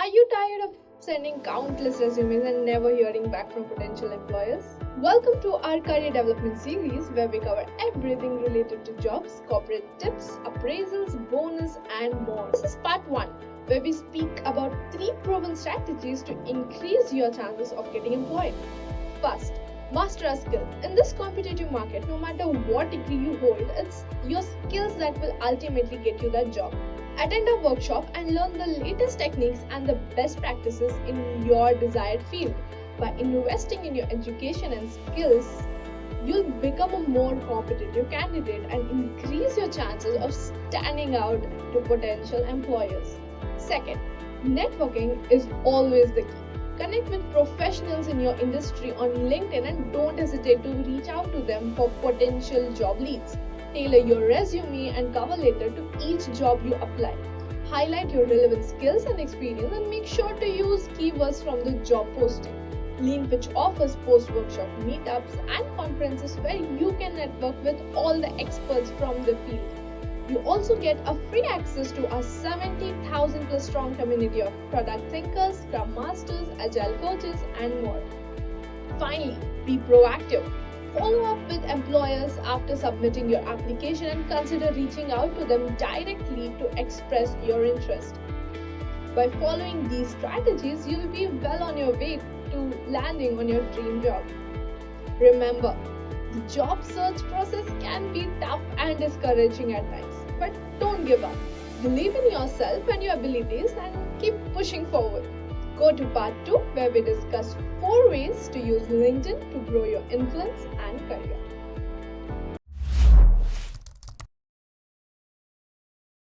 you tired of sending countless resumes and never hearing back from potential employers? Welcome to our career development series where we cover everything related to jobs, corporate tips, appraisals, bonus, and more. This is part 1, where we speak about 3 proven strategies to increase your chances of getting employed. First, master a skill. In this competitive market, no matter what degree you hold, it's your skills that will ultimately get you that job. Attend a workshop and learn the latest techniques and the best practices in your desired field. By investing in your education and skills, you'll become a more competitive candidate and increase your chances of standing out to potential employers. Second, networking is always the key. Connect with professionals in your industry on LinkedIn and don't hesitate to reach out to them for potential job leads. Tailor your resume and cover letter to each job you apply. Highlight your relevant skills and experience and make sure to use keywords from the job posting. Leanpitch offers post-workshop meetups and conferences where you can network with all the experts from the field. You also get a free access to a 70,000 plus strong community of product thinkers, scrum masters, agile coaches, and more. Finally, be proactive. Follow up with employers after submitting your application and consider reaching out to them directly to express your interest. By following these strategies, you will be well on your way to landing on your dream job. Remember, the job search process can be tough and discouraging at times, but don't give up. Believe in yourself and your abilities and keep pushing forward. Go to part 2 where we discuss 4 ways to use LinkedIn to grow your influence and career.